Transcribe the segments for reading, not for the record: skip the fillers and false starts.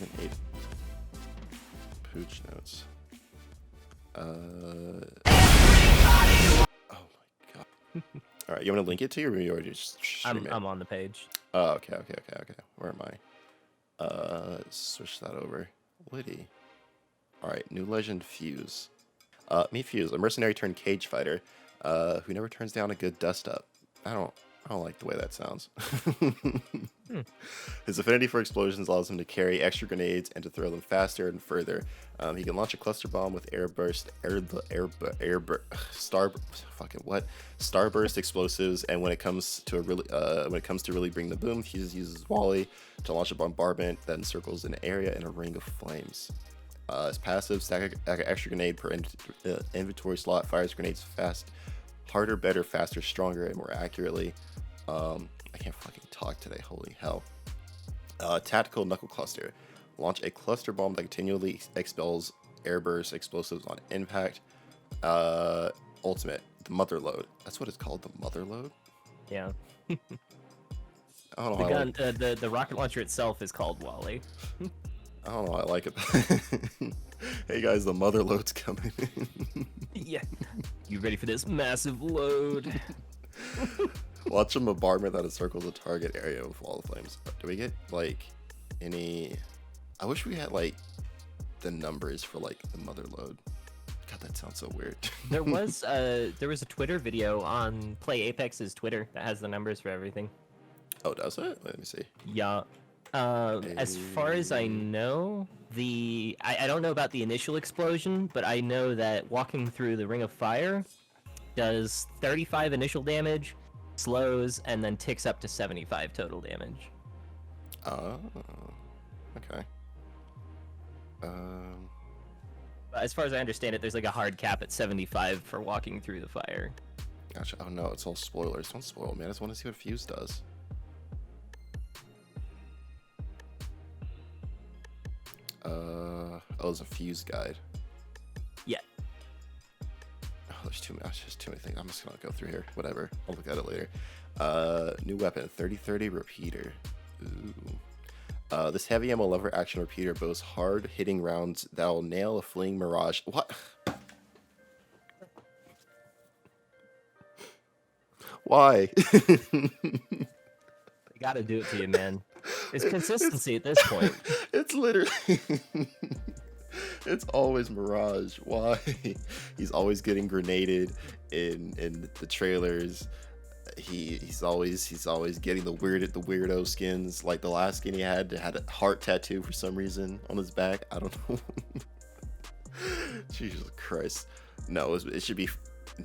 grenade. Pooch notes. Oh my god. All right, you want to link it to you, or you already just stream it? I'm on the page. Oh, okay. Where am I? Let's switch that over. Liddy. All right, new legend Fuse. Meet Fuse, a mercenary turned cage fighter, who never turns down a good dust up. I don't like the way that sounds. His affinity for explosions allows him to carry extra grenades and to throw them faster and further. He can launch a cluster bomb with starburst explosives, and when it comes to really bring the boom, he uses Wally to launch a bombardment that encircles an area in a ring of flames. His passive, stack an extra grenade per inventory slot, fires grenades fast, harder, better, faster, stronger, and more accurately. I can't fucking talk today, holy hell. Tactical Knuckle Cluster. Launch a cluster bomb that continually expels airburst explosives on impact. Ultimate, the Mother Lode. That's what it's called, the Mother Lode? Yeah. I don't know. The gun, the rocket launcher itself is called Wally. I don't know, I like it. Hey guys, the Mother Lode's coming. Yeah. You ready for this massive load? Launch a bombardment that encircles a target area with wall of flames. Do we get like any? I wish we had like the numbers for like the Mother Lode. God, that sounds so weird. There was a Twitter video on Play Apex's Twitter that has the numbers for everything. Oh, does it? Let me see. Yeah. As far as I know, I don't know about the initial explosion, but I know that walking through the Ring of Fire does 35 initial damage, slows, and then ticks up to 75 total damage. Oh, okay. But as far as I understand it, there's like a hard cap at 75 for walking through the fire. Gotcha. Oh no, it's all spoilers. Don't spoil me. I just want to see what Fuse does. Oh, there's a Fuse guide. Yeah. Oh, there's just too many things. I'm just gonna go through here. Whatever. I'll look at it later. New weapon, 3030 repeater. Ooh. This heavy ammo lever action repeater boasts hard hitting rounds that'll nail a fleeing Mirage. What? Why? You gotta do it to you, man. It's consistency at this point. It's literally it's always Mirage. Why? He's always getting grenaded in the trailers. He's always getting the weirdo skins. Like the last skin he had a heart tattoo for some reason on his back. I don't know. Jesus Christ. No, it should be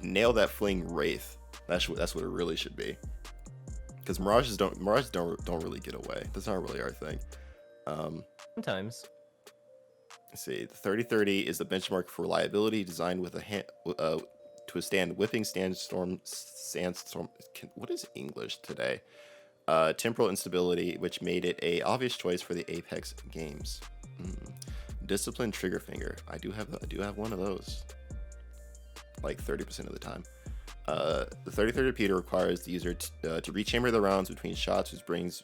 nail that fling Wraith. That's what it really should be. Because Mirages don't really get away. That's not really our thing. Sometimes. Let's see. The 3030 is the benchmark for reliability, designed with to withstand whipping sandstorm. What is English today? Temporal instability, which made it a obvious choice for the Apex games. Disciplined trigger finger. I do have one of those. Like 30% of the time. The 3030 repeater requires the user to rechamber the rounds between shots, which brings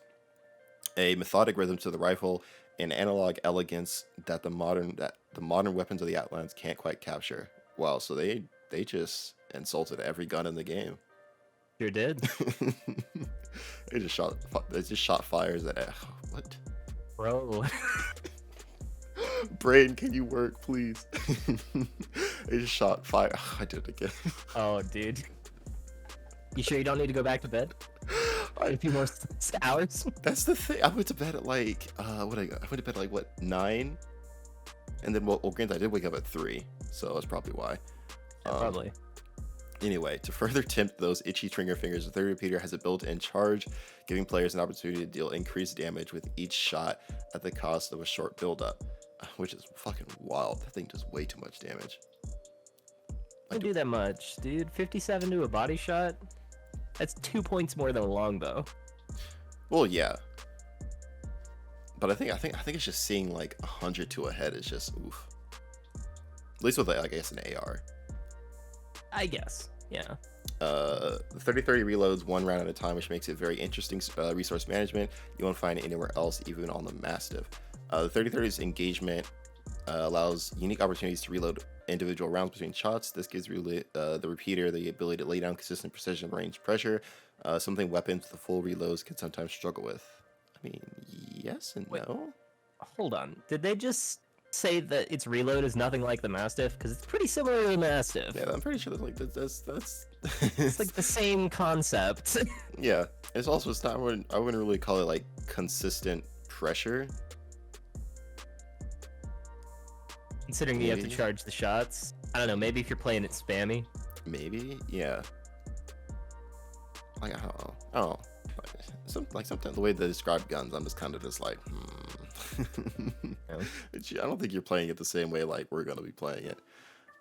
a methodic rhythm to the rifle and analog elegance that the modern weapons of the Outlands can't quite capture. Wow, so they just insulted every gun in the game. Sure did. They just shot fires at what? Bro. Brain, can you work, please? They just shot fire. I did it again. Oh, dude. You sure you don't need to go back to bed? A few more hours? That's the thing. I went to bed at like, I went to bed at like, what, 9? And then, well, granted, I did wake up at 3. So that's probably why. Probably. Anyway, to further tempt those itchy trigger fingers, the 30 repeater has a built-in charge, giving players an opportunity to deal increased damage with each shot at the cost of a short build-up. Which is fucking wild. That thing does way too much damage. Don't do that much, dude. 57 to a body shot? That's 2 points more than a longbow. Well, yeah. But I think it's just seeing like 100 to a head is just oof. At least with like, I guess an AR. I guess, yeah. The 3030 reloads one round at a time, which makes it very interesting resource management. You won't find it anywhere else, even on the Mastiff. The 3030's engagement allows unique opportunities to reload individual rounds between shots. This gives the repeater the ability to lay down consistent precision range pressure, something weapons with full reloads can sometimes struggle with. I mean, yes and no. Hold on. Did they just say that its reload is nothing like the Mastiff? Because it's pretty similar to the Mastiff. Yeah, I'm pretty sure that's It's like the same concept. Yeah, it's also it's not. I wouldn't really call it like consistent pressure. Considering you have to charge the shots. I don't know, maybe if you're playing it spammy. Maybe, yeah. Like, I don't know. Sometimes the way they describe guns, I'm just kind of just like, I don't think you're playing it the same way like we're gonna be playing it.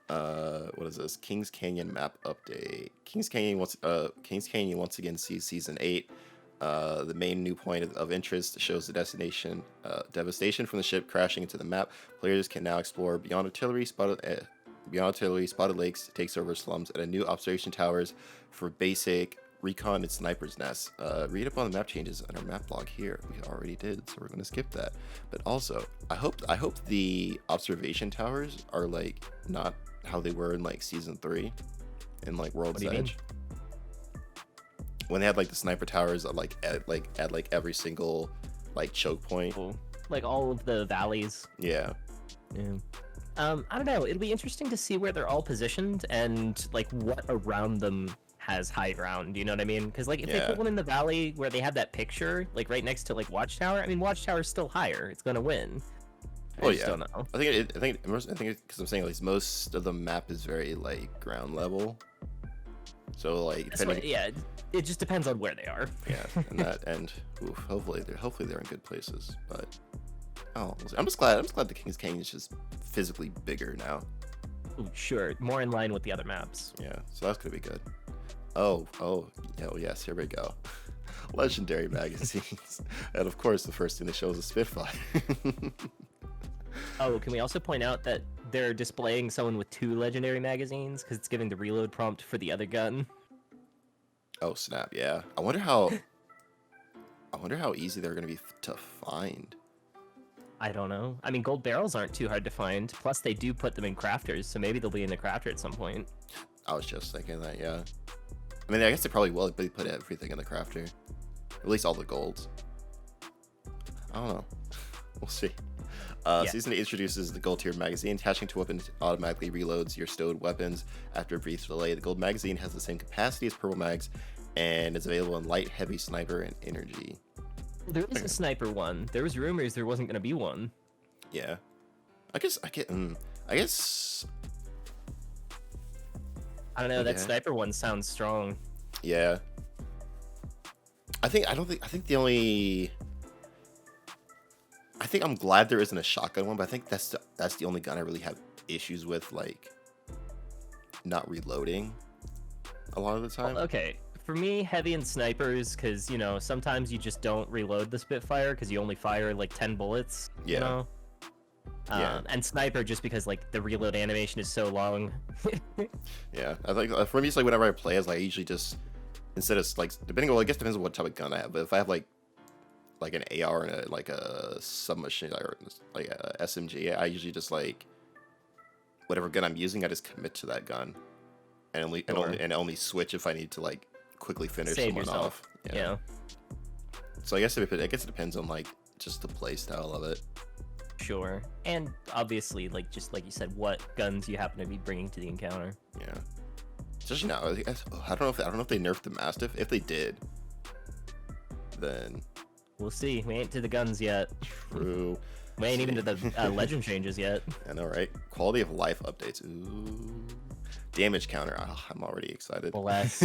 What is this? Kings Canyon map update. Kings Canyon once again sees season 8. The main new point of interest shows the destination devastation from the ship crashing into the map. Players can now explore beyond artillery spotted lakes, takes over slums, and a new observation towers for basic recon and sniper's nests. Read up on the map changes on our map blog here. We already did, so we're gonna skip that. But also, I hope the observation towers are like not how they were in like season 3 in like World's Edge. When they had like the sniper towers at every single like choke point, like all of the valleys. Yeah. I don't know. It'll be interesting to see where they're all positioned and like what around them has high ground. You know what I mean? Because like if they put one in the valley where they have that picture like right next to like Watchtower, I mean Watchtower's still higher. It's gonna win. I just don't know. I think because I'm saying like most of the map is very like ground level. So like it just depends on where they are. Yeah, and hopefully they're in good places. But I'm just glad the Kings Canyon is just physically bigger now. Ooh, sure, more in line with the other maps. Yeah, so that's gonna be good. Oh yes, here we go. Legendary magazines, and of course the first thing they show is a Spitfire. Oh, can we also point out that they're displaying someone with 2 legendary magazines because it's giving the reload prompt for the other gun? Oh snap! Yeah, I wonder how easy they're gonna be to find. I don't know. I mean, gold barrels aren't too hard to find. Plus, they do put them in crafters, so maybe they'll be in the crafter at some point. I was just thinking that. Yeah. I mean, I guess they probably will put everything in the crafter, at least all the golds. I don't know. We'll see. Season 8 introduces the gold tier magazine. Attaching to weapon automatically reloads your stowed weapons after a brief delay. The gold magazine has the same capacity as purple mags and is available in light, heavy, sniper, and energy. There is a sniper one. There was rumors there wasn't going to be one. Yeah. I don't know. That sniper one sounds strong. Yeah. I think I'm glad there isn't a shotgun one, but I think that's the only gun I really have issues with, like not reloading a lot of the time. Well, okay, for me, heavy and snipers, because you know sometimes you just don't reload the Spitfire because you only fire like 10 bullets. Yeah. You know? And sniper just because like the reload animation is so long. Yeah, I think for me it's like whenever I play as like I usually just instead of like depending on what type of gun I have, but if I have like an AR and a submachine or like a SMG, I usually just like whatever gun I'm using, I just commit to that gun, and only switch if I need to like quickly finish Save someone yourself. off. Yeah. So I guess it depends on like just the play style of it. Sure, and obviously like just like you said, what guns you happen to be bringing to the encounter. Yeah. Especially now, I don't know if they nerfed the Mastiff. If they did, then we'll see. We ain't to the guns yet. True. We ain't even to the legend changes yet. I know, right? Quality of life updates. Ooh. Damage counter. Oh, I'm already excited. Less.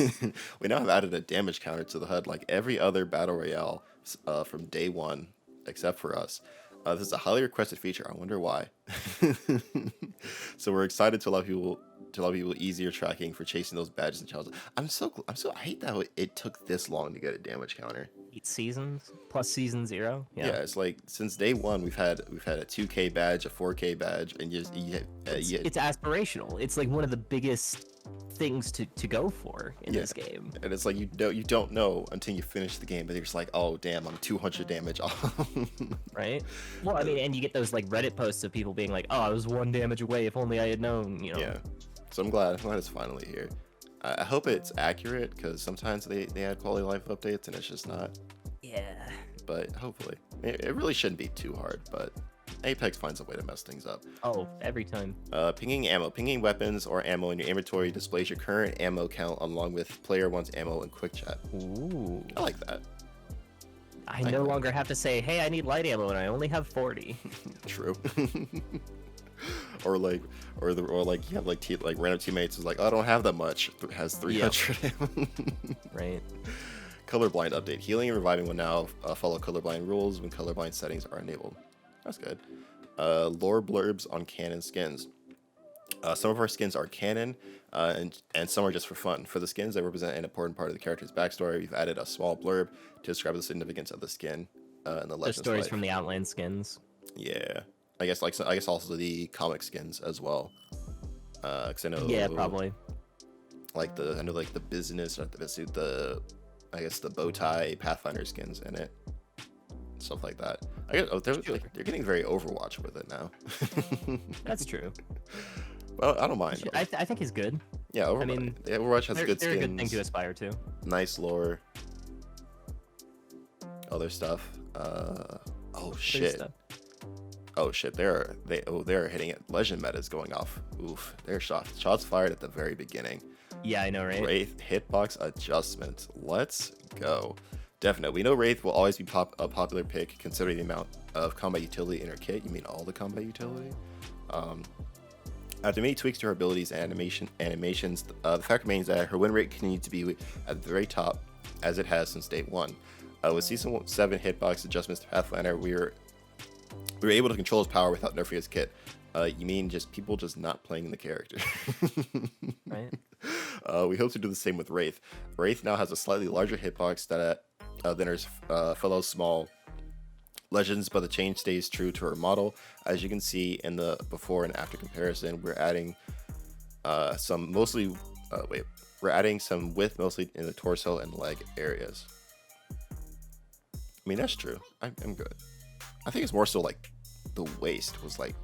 We now have added a damage counter to the HUD like every other battle royale from day one, except for us. This is a highly requested feature. I wonder why. So we're excited to allow people easier tracking for chasing those badges and challenges. I hate that it took this long to get a damage counter. 8 seasons plus season 0. Yeah, it's like since day one we've had a 2K badge, a 4K badge, and It's aspirational. It's like one of the biggest things to go for in this game. And it's like you don't know until you finish the game, but you're just like, oh damn, I'm 200 damage off. Right? Well, I mean, and you get those like Reddit posts of people being like, oh, I was 1 damage away. If only I had known. You know. Yeah. So I'm glad it's finally here. I hope it's accurate because sometimes they add quality of life updates and it's just not. Yeah. But hopefully, it really shouldn't be too hard. But Apex finds a way to mess things up. Oh, every time. Pinging ammo. Pinging weapons or ammo in your inventory displays your current ammo count along with player one's ammo in quick chat. Ooh. I like that. I no longer have to say, hey, I need light ammo and I only have 40. True. or like you have like random teammates who's like, oh, I don't have that much. It has 300 ammo. Right. Colorblind update. Healing and reviving will now follow colorblind rules when colorblind settings are enabled. That's good. Lore blurbs on Canon skins. Some of our skins are canon, and some are just for fun. For the skins that represent an important part of the character's backstory, we've added a small blurb to describe the significance of the skin and the legend's stories life. from the Outland skins. Yeah, I guess also the comic skins as well. 'Cause I know. Yeah, probably. Like the business, or the I guess the bow tie Pathfinder skins in it. Stuff like that. I guess they're getting very Overwatch with it now. That's true. Well, I don't mind. I think he's good. Yeah, Overwatch has good skins. They're a good thing to aspire to. Nice lore. Other stuff. Oh shit. Oh shit. They're hitting it. Legend meta is going off. Oof. They're shots fired at the very beginning. Yeah, I know, right? Wraith hitbox adjustment. Let's go. Definitely. We know Wraith will always be a popular pick considering the amount of combat utility in her kit. You mean all the combat utility? After many tweaks to her abilities and animations, the fact remains that her win rate continues to be at the very top as it has since day one. With Season 7 hitbox adjustments to Pathfinder, we were able to control his power without nerfing his kit. You mean just people just not playing the character? Right. We hope to do the same with Wraith. Wraith now has a slightly larger hitbox than her fellow small legends, but the change stays true to her model. As you can see in the before and after comparison, we're adding some width mostly in the torso and leg areas. I mean, that's true. I'm good. I think it's more so like the waist was like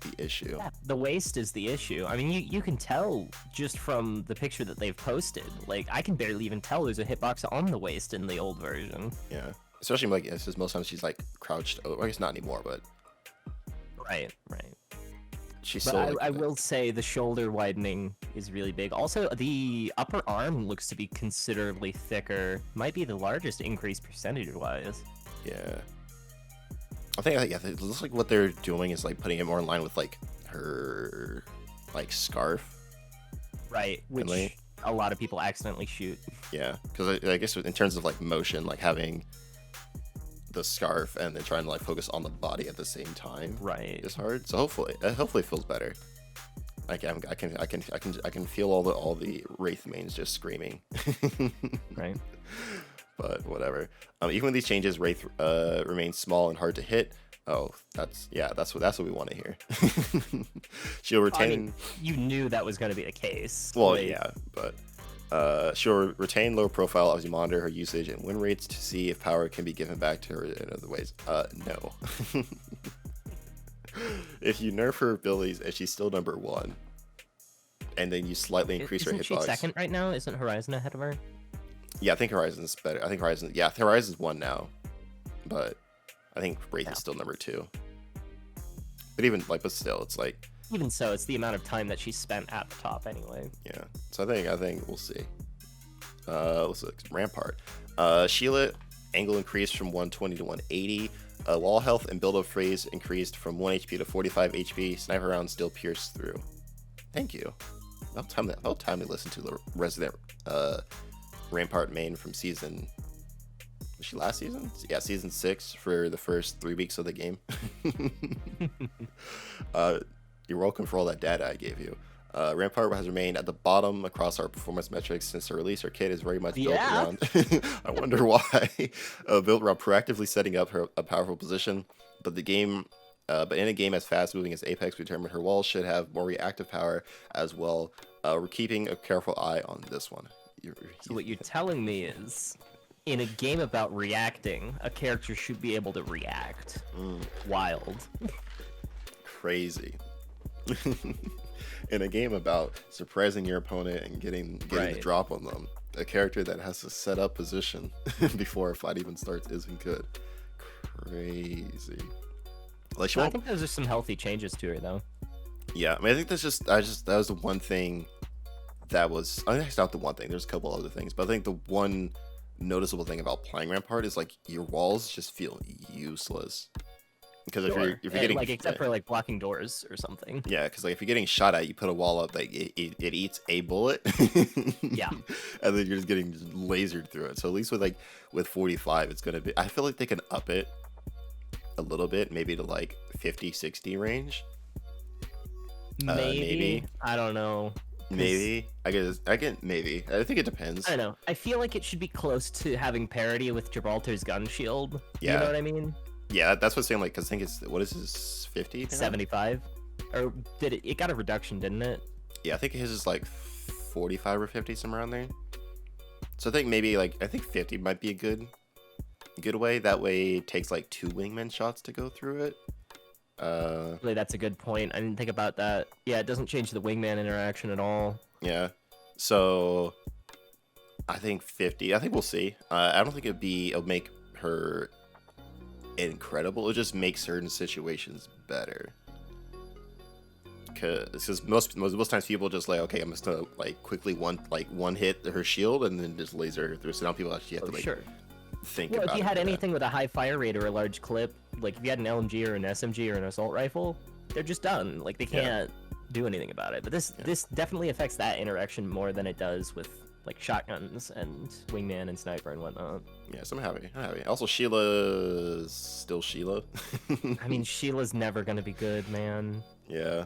the issue. Yeah, the waist is the issue. I mean, you can tell just from the picture that they've posted. Like, I can barely even tell there's a hitbox on the waist in the old version. Yeah, especially like it's just most times she's like crouched over. I guess not anymore, but right. She's but still. I will say the shoulder widening is really big. Also, the upper arm looks to be considerably thicker. Might be the largest increase percentage-wise. Yeah. I think it looks like what they're doing is like putting it more in line with like her like scarf. Right, which a lot of people accidentally shoot. Yeah, because I guess in terms of like motion, like having the scarf and then trying to like focus on the body at the same time, right, is hard. So hopefully it feels better. I can feel all the Wraith mains just screaming. Right. But whatever. Even with these changes, Wraith remains small and hard to hit. Oh, that's what we want to hear. She'll retain. I mean, you knew that was going to be the case. Well, like... yeah, but she'll retain low profile as you monitor her usage and win rates to see if power can be given back to her in other ways. No. If you nerf her abilities and she's still number 1, and then you slightly increase her hitbox. Isn't she second right now? Isn't Horizon ahead of her? Yeah, I think Horizon's better. I think Horizon's 1 now, but I think Wraith is still number 2. But still, it's like. Even so, it's the amount of time that she spent at the top anyway. Yeah, so I think we'll see. Let's look. Rampart. Sheila angle increased from 120 to 180. Wall health and build-up phrase increased from 1 HP to 45 HP. Sniper rounds still pierce through. Thank you. About time they listen to the Resident Rampart main from season. Was she last season? Yeah, season 6 for the first 3 weeks of the game. You're welcome for all that data I gave you. Rampart has remained at the bottom across our performance metrics since the release. Our kit is very much built Yeah. around. I wonder why. Built around proactively setting up a powerful position, but in a game as fast moving as Apex, we determined her walls should have more reactive power as well. We're keeping a careful eye on this one. So what you're telling me is, in a game about reacting, a character should be able to react. Wild. Crazy. In a game about surprising your opponent and getting the drop on them, a character that has to set up position before a fight even starts isn't good. Crazy. Like I think those are some healthy changes to her, though. Yeah, I mean, I think that was the one thing that was. I think it's not the one thing. There's a couple other things, but I think the one noticeable thing about playing Rampart is like your walls just feel useless. Because if you're getting like except for like blocking doors or something. Yeah, because like if you're getting shot at, you put a wall up, like it eats a bullet. Yeah. And then you're just getting lasered through it. So at least with 45, it's gonna be. I feel like they can up it a little bit, maybe to like 50, 60 range. Maybe. I don't know. Maybe. I get maybe. I think it depends. I don't know. I feel like it should be close to having parity with Gibraltar's gun shield. Yeah. You know what I mean? Yeah, that's what's saying. Like, because I think it's what is this 50? 75, or did it got a reduction, didn't it? Yeah, I think his is like 45 or 50, somewhere around there. So I think maybe I think 50 might be a good way. That way it takes like 2 wingman shots to go through it. Really, that's a good point. I didn't think about that. Yeah, it doesn't change the wingman interaction at all. Yeah. So I think 50. I think we'll see. I don't think it'll make her incredible. It'll just make certain situations better. Because most times people just like, okay, I'm just gonna like quickly one hit her shield and then just laser her through. So now people actually have to like think about it. Well, if you had anything with a high fire rate or a large clip, like if you had an LMG or an SMG or an assault rifle, they're just done. Like they can't do anything about it. But this definitely affects that interaction more than it does with like shotguns and wingman and sniper and whatnot. Yeah, so I'm happy. Also, Sheila's still Sheila. I mean, Sheila's never gonna be good, man. Yeah,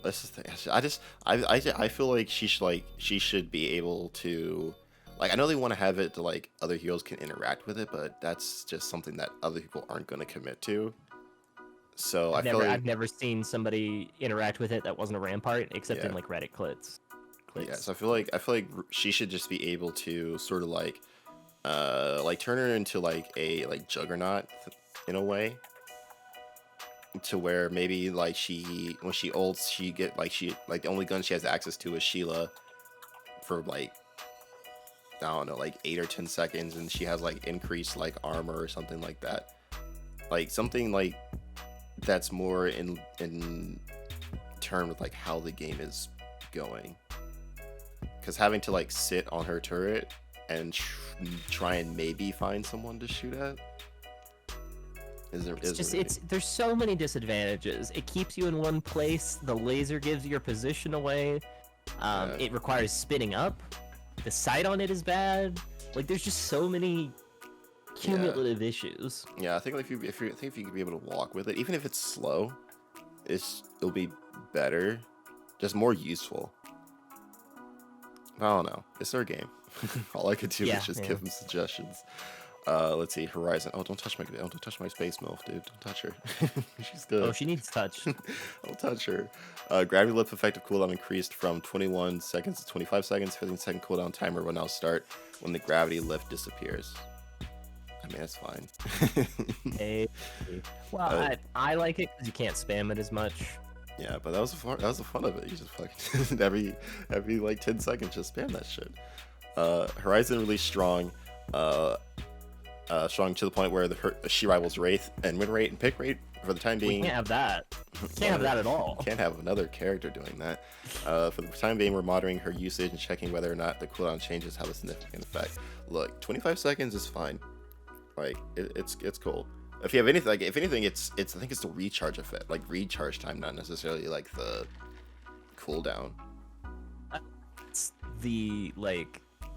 that's the thing. I feel like she should be able to, like, I know they want to have it to like other heroes can interact with it, but that's just something that other people aren't going to commit to. So I've never seen somebody interact with it that wasn't a Rampart, except in like Reddit clips. Yeah, so I feel like she should just be able to sort of like turn her into like a juggernaut in a way, to where maybe like when she ults, the only gun she has access to is Sheila for like, I don't know, like 8 or 10 seconds, and she has like increased like armor or something like that, like something like that's more in terms with like how the game is going. Because having to like sit on her turret and try and maybe find someone to shoot at there's so many disadvantages. It keeps you in one place. The laser gives your position away. It requires spinning up. The sight on it is bad. Like there's just so many cumulative issues. Yeah, I think if you could be able to walk with it, even if it's slow, it'll be better, just more useful. I don't know. It's their game. All I could do is just give them suggestions. Let's see. Horizon. Oh, don't touch my space MILF, dude. Don't touch her. She's good. Oh, she needs touch. Don't touch her. Gravity lift effective cooldown increased from 21 seconds to 25 seconds. 15-second cooldown timer will now start when the gravity lift disappears. I mean, that's fine. Hey. Well, I like it because you can't spam it as much. Yeah, but that was the fun of it. You just fucking every like 10 seconds just spam that shit. Horizon released strong strong to the point where she rivals Wraith and win rate and pick rate for the time being. We can't have that. Can't have that at all. Can't have another character doing that. For the time being, we're monitoring her usage and checking whether or not the cooldown changes have a significant effect. Look, 25 seconds is fine. Like it's cool. If you have anything, if anything, it's I think it's the recharge effect, like recharge time, not necessarily like the cooldown.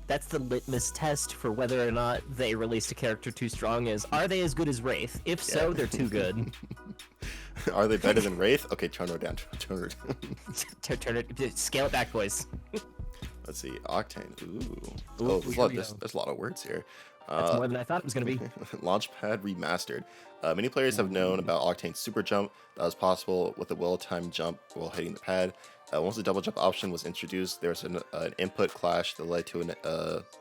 That's the litmus test for whether or not they released a character too strong. Are they as good as Wraith? If so, they're too good. Are they better than Wraith? Okay, turn her down. Turn her down. Turn it, scale it back, boys. Let's see, Octane. Ooh. Ooh, Oh, here we go. there's a lot of words here. That's more than I thought it was gonna be. Launchpad Remastered. Many players have known about Octane's super jump that was possible with a well-timed jump while hitting the pad. Once the double jump option was introduced, there was an input clash that led to an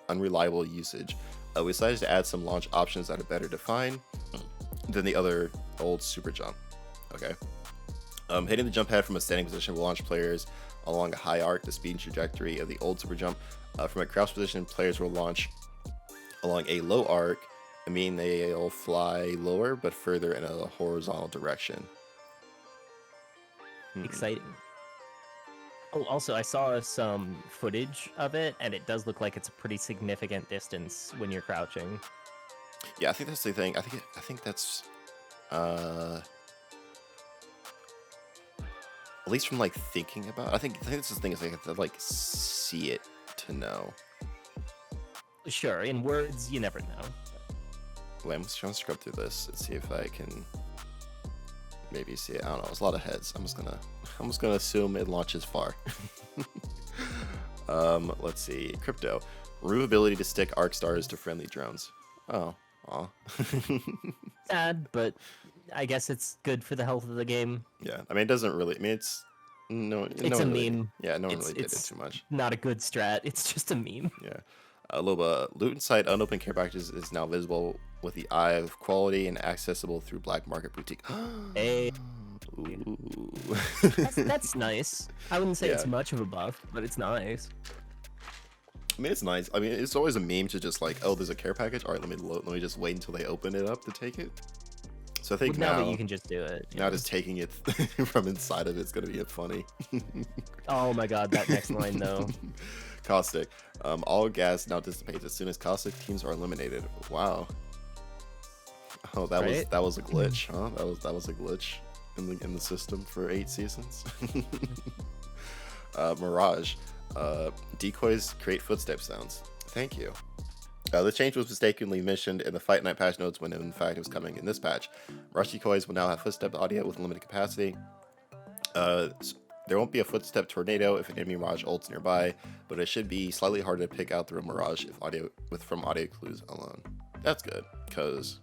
unreliable usage. We decided to add some launch options that are better defined than the other old super jump. Okay. Hitting the jump pad from a standing position will launch players along a high arc, the speed and trajectory of the old super jump. From a crouch position, players will launch along a low arc, meaning they'll fly lower but further in a horizontal direction. Exciting. Oh, also, I saw some footage of it, and it does look like it's a pretty significant distance when you're crouching. Yeah, I think that's the thing. I think that's at least from like thinking about. I think that's the thing is I have to like see it to know. Sure, in words, you never know. Wait, I'm just trying to scrub through this and see if I can maybe see it. I don't know. It's a lot of heads. I'm just gonna assume it launches far. Let's see. Crypto. Remove ability to stick arc stars to friendly drones. Oh, aw. Sad, but I guess it's good for the health of the game. Yeah, I mean it doesn't really. I mean it's It's a meme. Yeah, no one really did it too much. Not a good strat. It's just a meme. Yeah. Loba, loot inside unopened care packages is now visible with the eye of quality and accessible through Black Market Boutique. Hey. Ooh. That's nice. I wouldn't say it's much of a buff, but it's nice. I mean, it's nice. I mean, it's always a meme to just like, oh, there's a care package. All right, let me just wait until they open it up to take it. So I think now that you can just do it. Now just taking it from inside of it's gonna be funny. Oh my god, that next line though. Caustic. All gas now dissipates as soon as caustic teams are eliminated. Wow. Oh, that was a glitch, huh? That was a glitch in the system for 8 seasons. Mirage. Decoys create footstep sounds. Thank you. The change was mistakenly mentioned in the Fight Night patch notes when in fact it was coming in this patch. Mirage decoys will now have footstep audio with limited capacity. There won't be a footstep tornado if an enemy Mirage ults nearby, but it should be slightly harder to pick out through a Mirage from audio clues alone. That's good, because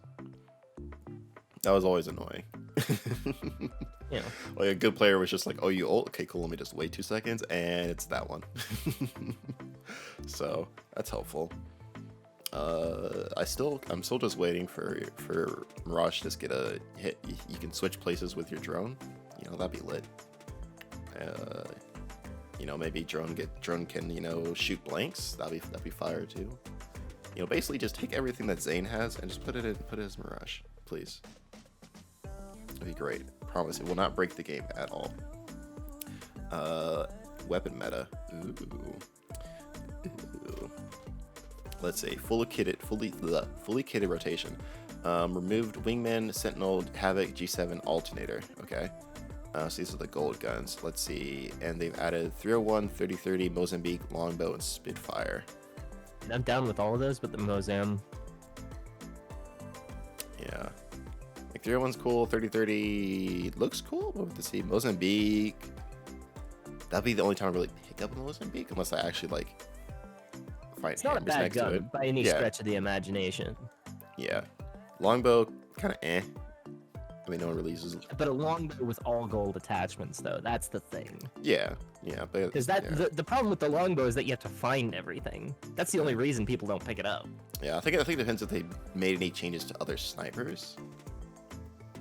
that was always annoying. Yeah. Like a good player was just like, oh, you ult? Okay, cool, let me just wait 2 seconds, and it's that one. So that's helpful. I'm still just waiting for Mirage to just get a hit. You can switch places with your drone. You know, that'd be lit. You know, maybe drone can, you know, shoot blanks. That'd be fire too. You know, basically just take everything that Zane has and just put it as Mirage, please. That'd be great. Promise it will not break the game at all. Weapon meta. Ooh. Let's see. Fully kitted rotation. Removed Wingman, Sentinel, Havoc, G7, Alternator. Okay. So these are the gold guns. Let's see. And they've added 301, 3030, Mozambique, Longbow, and Spitfire. I'm down with all of those, but the Mozam. Yeah. Like 301's cool, 3030 looks cool, but to see Mozambique. That'd be the only time I really pick up a Mozambique, unless I actually like find it's not a bad gun by any stretch of the imagination. Yeah. Longbow, kind of eh. I mean, no one really uses it. But a longbow with all gold attachments, though, that's the thing. Yeah, because the problem with the longbow is that you have to find everything. That's the only reason people don't pick it up. Yeah, I think it depends if they made any changes to other snipers.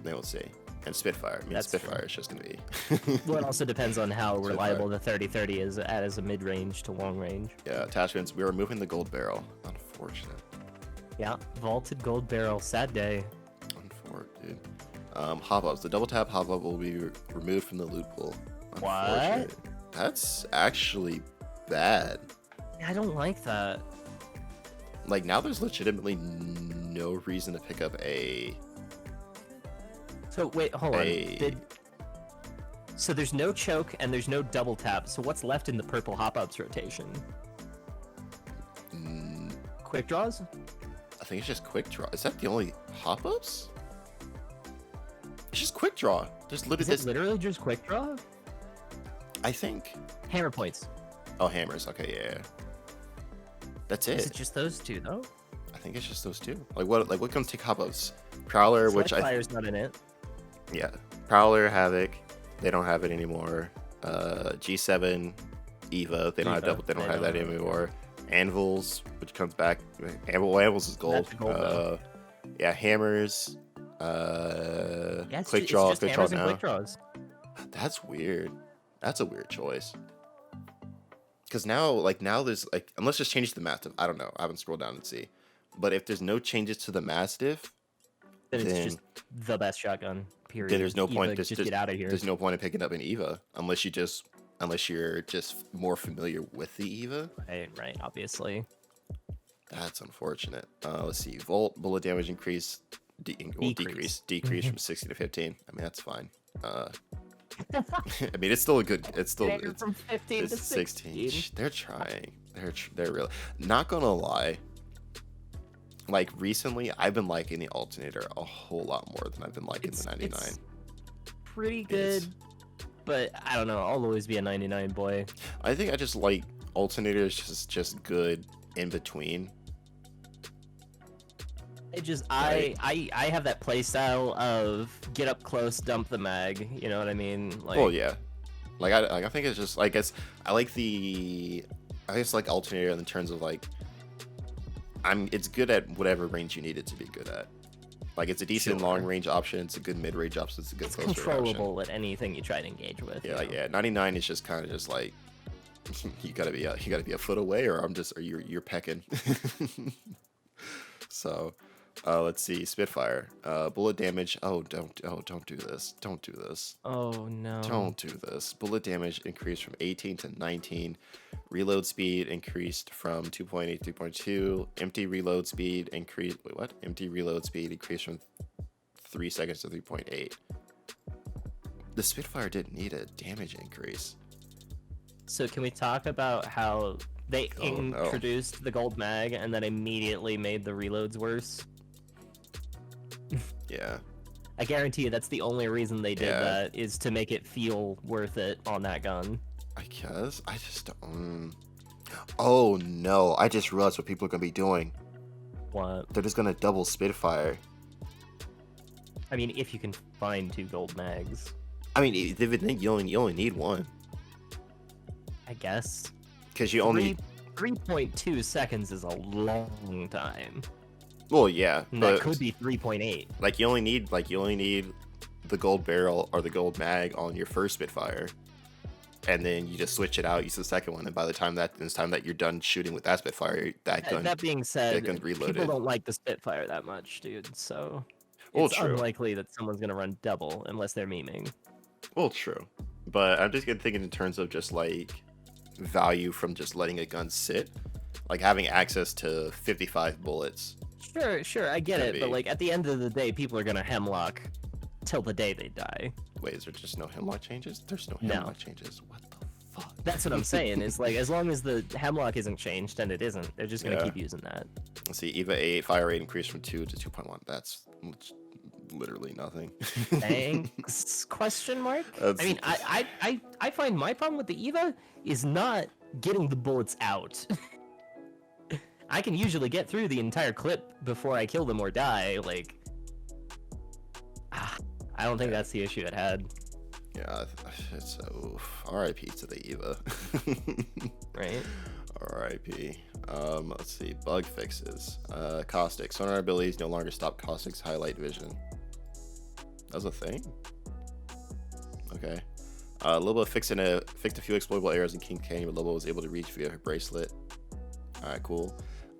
Then we'll see. And Spitfire. I mean, Spitfire is just gonna be. Well, it also depends on how reliable the 3030 is as a mid-range to long-range. Yeah, attachments. We are removing the gold barrel. Unfortunate. Yeah, vaulted gold barrel. Sad day. Unfortunate, dude. Hop-ups. The double tap hop-up will be removed from the loot pool. What? That's actually bad. I don't like that. Like, now there's legitimately no reason to pick up a... So, wait, hold on. So there's no choke and there's no double tap, so what's left in the purple hop-ups rotation? Quick draws? I think it's just quick draw. Is that the only hop-ups? It's just quick draw. There's literally Is it literally just quick draw? I think. Hammer points. Oh, hammers. Okay, yeah. That's it. Is it just those two though? I think it's just those two. Like what comes to combos? Prowler, which Spitfire's not in it. Yeah, Prowler, Havoc. They don't have it anymore. G7, Eva. They don't have double. They don't have that anymore. Anvils, which comes back. Anvils is gold. Gold yeah, hammers. Yeah, quick draw. Quick draw now. Quick draws. That's weird. That's a weird choice. Because now there's like, unless there's changes to the Mastiff, I don't know. I haven't scrolled down and see. But if there's no changes to the Mastiff, then it's just the best shotgun. Period. Then there's no point. Just get out of here. There's no point in picking up an Eva unless you're just more familiar with the Eva. Right. Obviously. That's unfortunate. Let's see. Volt bullet damage increase. Decrease from 60 to 15. I mean, that's fine. I mean, it's still a good. It's still from 15 to 16. They're trying. They're really not gonna lie. Like recently, I've been liking the alternator a whole lot more than I've been liking the 99. It's pretty good, but I don't know. I'll always be a 99 boy. I think I just like alternators just good in between. It just I have that play style of get up close, dump the mag. You know what I mean? Like, well, yeah. Like I think it's just like I guess like alternator in terms of like it's good at whatever range you need it to be good at. Like it's a decent long range option. It's a good mid range option. It's a good close range option. Controllable at anything you try to engage with. Yeah, 99 is just kind of just like you gotta be a foot away, or you're pecking. So, let's see. Spitfire, bullet damage. Don't do this. Don't do this. Oh no. Don't do this. Bullet damage increased from 18 to 19. Reload speed increased from 2.8 to 3.2. Empty reload speed increased. Wait, what? Empty reload speed increased from 3 seconds to 3.8. The Spitfire didn't need a damage increase. So can we talk about how they introduced the gold mag and then immediately made the reloads worse? Yeah. I guarantee you that's the only reason they did that, is to make it feel worth it on that gun. I guess. I just don't... Oh no, I just realized what people are going to be doing. What? They're just going to double Spitfire. I mean, if you can find 2 gold mags. I mean, if you think you only need one. I guess. Because you only... 3.2 seconds is a long time. Well, yeah, and that could be 3.8. Like you only need the gold barrel or the gold mag on your first Spitfire, and then you just switch it out, use the second one, and by the time that you're done shooting with that Spitfire, that being said, people don't like the Spitfire that much, dude. So it's unlikely that someone's gonna run double unless they're memeing. Well, true, but I'm just thinking in terms of just like value from just letting a gun sit, like having access to 55 bullets. Sure, I get it, but like at the end of the day, people are gonna hemlock till the day they die. Wait, is there just no hemlock changes? There's no hemlock changes. What the fuck? That's what I'm saying. Is like as long as the hemlock isn't changed, and it isn't, they're just gonna keep using that. Let's see, Eva 8 fire rate increased from 2 to 2.1. That's literally nothing. Thanks? Question mark? I mean, I find my problem with the Eva is not getting the bullets out. I can usually get through the entire clip before I kill them or die. Like, I don't think that's the issue it had. Yeah, it's R.I.P. to the Eva. Right. R.I.P. Let's see. Bug fixes. Caustic. Sonar abilities no longer stop Caustic's highlight vision. That's a thing? Okay. Lobo fixed a few exploitable areas in King Canyon where Lobo was able to reach via her bracelet. Alright, cool.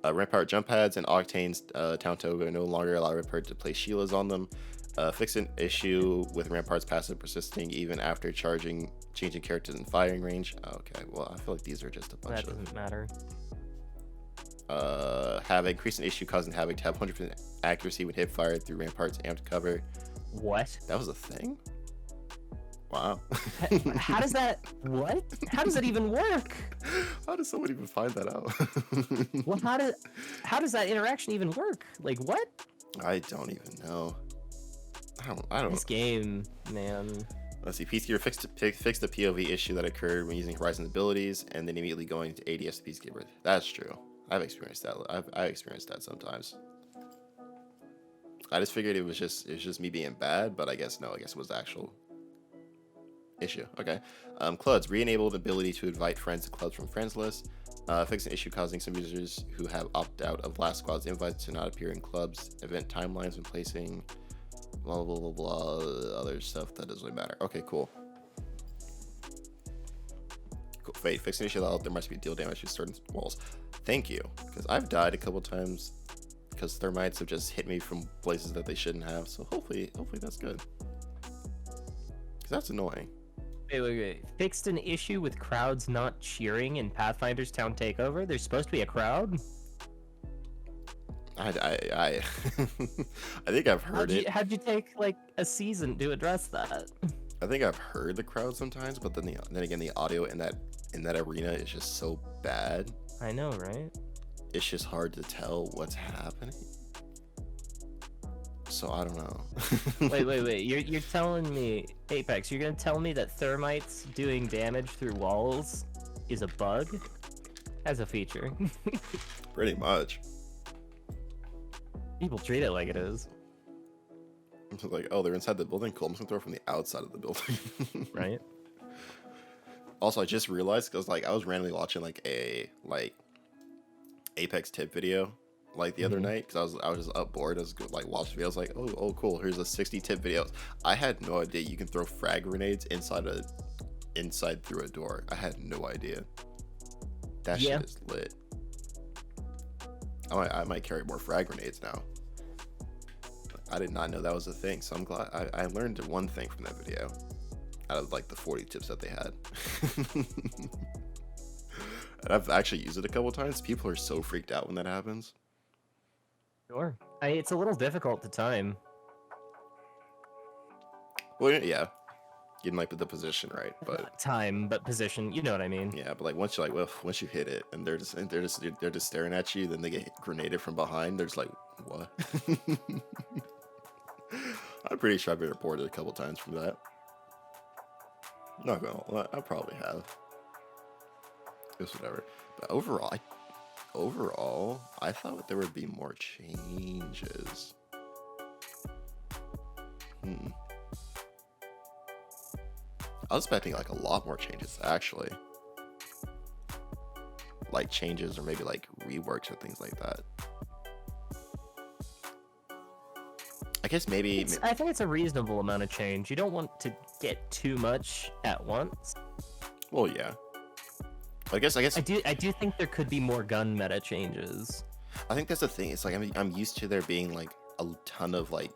Rampart jump pads and Octane's Town Toga no longer allow Rampart to place Sheilas on them. Fix an issue with Rampart's passive persisting even after changing characters in firing range. Okay, well, I feel like these are just a bunch of... That doesn't matter. Have increased an issue causing Havoc to have 100% accuracy when hip fired through Rampart's amped cover. What? That was a thing? Wow. How does that... What? How does that even work? How does someone even find that out? Well, how does that interaction even work? Like, what? I don't even know. I don't. This game, man. Let's see. Peacekeeper fixed the POV issue that occurred when using Horizon abilities, and then immediately going to ADS to Peacekeeper. That's true. I've experienced that. I've experienced that sometimes. I just figured it was just me being bad, but I guess no. I guess it was the actual issue. Okay. Cluds re-enabled ability to invite friends to clubs from friends list. Fix an issue causing some users who have opted out of last squad's invites to not appear in clubs. Event timelines when placing blah blah blah blah other stuff that doesn't really matter. Okay, cool. Cool. Wait, fix an issue that there must be deal damage to certain walls. Thank you, because I've died a couple times because thermites have just hit me from places that they shouldn't have. So hopefully that's good. Because that's annoying. Wait. Fixed an issue with crowds not cheering in Pathfinder's Town Takeover? There's supposed to be a crowd? I think I've heard it. How'd you take, like, a season to address that? I think I've heard the crowd sometimes, but then again, the audio in that arena is just so bad. I know, right? It's just hard to tell what's happening. So I don't know. wait. You're telling me, Apex, you're gonna tell me that thermites doing damage through walls is a bug? As a feature. Pretty much. People treat it like it is. It's like, oh, they're inside the building? Cool, I'm just gonna throw it from the outside of the building. Right? Also, I just realized, because like I was randomly watching like a Apex tip video like the other night, because I was just up bored. I was like watching videos like, oh cool, here's a 60 tip videos. I had no idea you can throw frag grenades inside through a door. I had no idea. That shit is lit. I might carry more frag grenades now. I did not know that was a thing, so I'm glad I learned one thing from that video out of like the 40 tips that they had. And I've actually used it a couple times. People are so freaked out when that happens. Sure. It's a little difficult to time. Well, yeah, getting like the position right, but Not time, but position. You know what I mean? yeah, but like once you hit it, and they're just staring at you, then they get grenaded from behind. They're just like, what? I'm pretty sure I've been reported a couple times from that. Not gonna lie, I probably have. It's whatever. But overall, I thought there would be more changes. I was expecting like a lot more changes, actually. Like changes or maybe like reworks or things like that. I guess maybe... I think it's a reasonable amount of change. You don't want to get too much at once. Well, yeah. I guess I do think there could be more gun meta changes. I think that's the thing. It's like I'm used to there being like a ton of like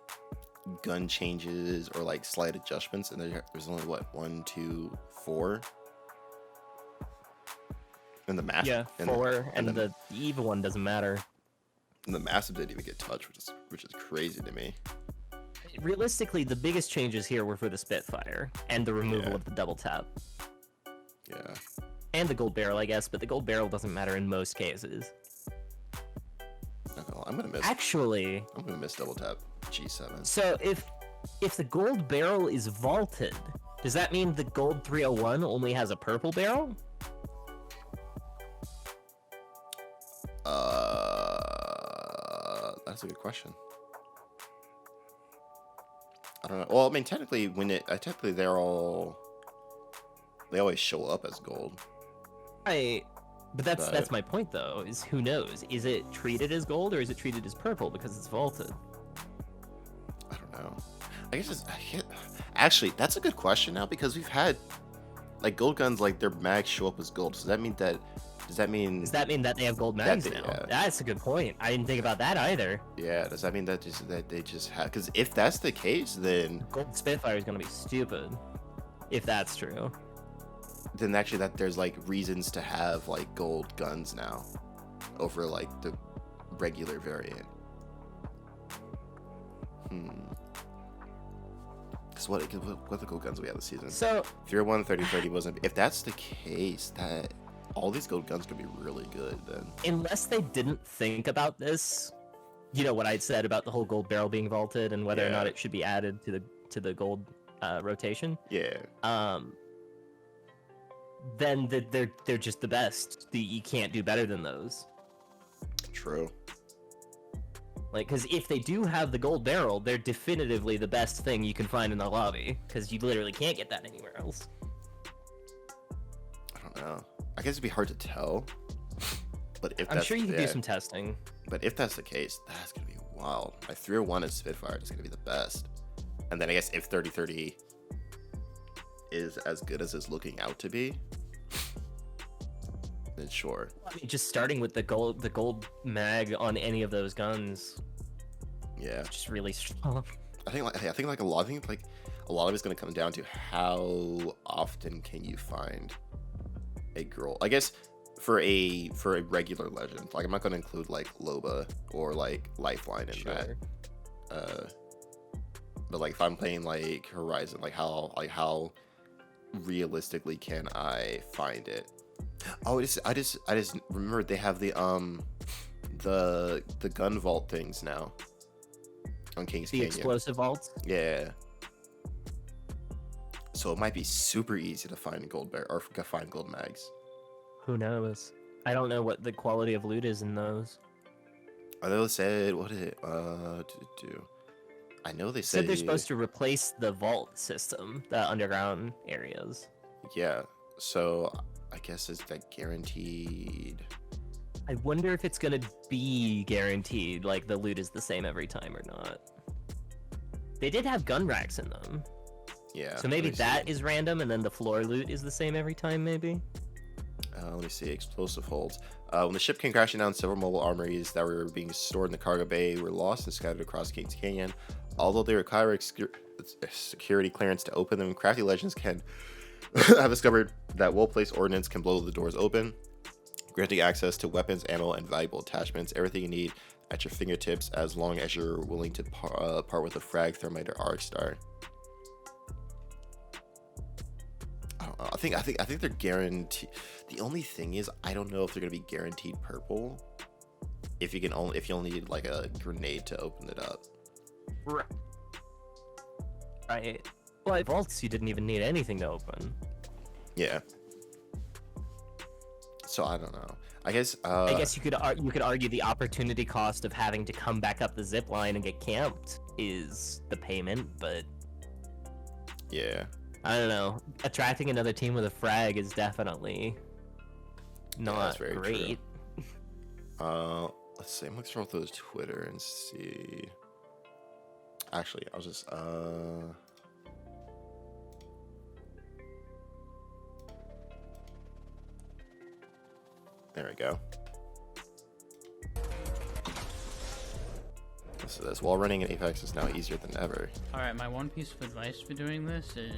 gun changes or like slight adjustments, and there's only what 1, 2, 4. And the massive, yeah, 4, and the evil one doesn't matter. And the massive didn't even get touched, which is crazy to me. Realistically, the biggest changes here were for the Spitfire and the removal of the double tap. Yeah. And the gold barrel, I guess, but the gold barrel doesn't matter in most cases. I'm gonna miss. Actually, I'm gonna miss double tap G7. So if the gold barrel is vaulted, does that mean the gold 301 only has a purple barrel? That's a good question. I don't know. Well, I mean, technically, they always show up as gold. Right. But that's my point, though, is who knows? Is it treated as gold or is it treated as purple because it's vaulted? I don't know. I guess actually, that's a good question now, because we've had like gold guns, like their mags show up as gold. Does that mean that they have gold mags now? Yeah. That's a good point. I didn't think about that either. Yeah, does that mean that they just have? Because if that's the case, then gold Spitfire is gonna be stupid. If that's true. Then actually that there's like reasons to have like gold guns now over like the regular variant. Because what the gold guns we have this season? So Fear 1 3030 wasn't. If that's the case, that all these gold guns could be really good then. Unless they didn't think about this you know what I said about the whole gold barrel being vaulted and whether or not it should be added to the gold rotation. Yeah. Then they're just the best. You can't do better than those. True. Like, because if they do have the gold barrel, they're definitively the best thing you can find in the lobby. Because you literally can't get that anywhere else. I don't know. I guess it'd be hard to tell. But if I'm sure you could do some testing. But if that's the case, that's gonna be wild. My 301 and Spitfire is gonna be the best. And then I guess if 3030 is as good as it's looking out to be, then sure. I mean, just starting with the gold mag on any of those guns. Yeah. Just really strong. I think a lot of it's gonna come down to how often can you find a girl. I guess for a regular legend, like I'm not gonna include like Loba or like Lifeline in that. But like if I'm playing like Horizon, like how realistically can I find it? Oh, I just remembered they have the gun vault things now on Kings Canyon. The explosive vaults. Yeah. So it might be super easy to find gold or find gold mags. Who knows? I don't know what the quality of loot is in those. I know they said what is it? I know they said they're supposed to replace the vault system, the underground areas. Yeah. So I guess it's like guaranteed. I wonder if it's gonna be guaranteed, like the loot is the same every time or not. They did have gun racks in them. Yeah. So maybe that is random, and then the floor loot is the same every time, maybe? Let me see. Explosive holds. When the ship came crashing down, several mobile armories that were being stored in the cargo bay were lost and scattered across Kings Canyon. Although they require security clearance to open them, crafty legends can have discovered that well-placed ordnance can blow the doors open, granting access to weapons, ammo, and valuable attachments. Everything you need at your fingertips, as long as you're willing to part with a frag, thermite, or arc star. I don't know. I think they're guaranteed. The only thing is, I don't know if they're gonna be guaranteed purple. If you only need like a grenade to open it up. Right. Well, at vaults you didn't even need anything to open. Yeah. So I don't know. I guess you could argue the opportunity cost of having to come back up the zip line and get camped is the payment, but yeah. I don't know. Attracting another team with a frag is definitely not great. Let's see. I'm gonna scroll through his Twitter and see. Actually, I'll just there we go. This is this. While running in Apex is now easier than ever. Alright, my one piece of advice for doing this is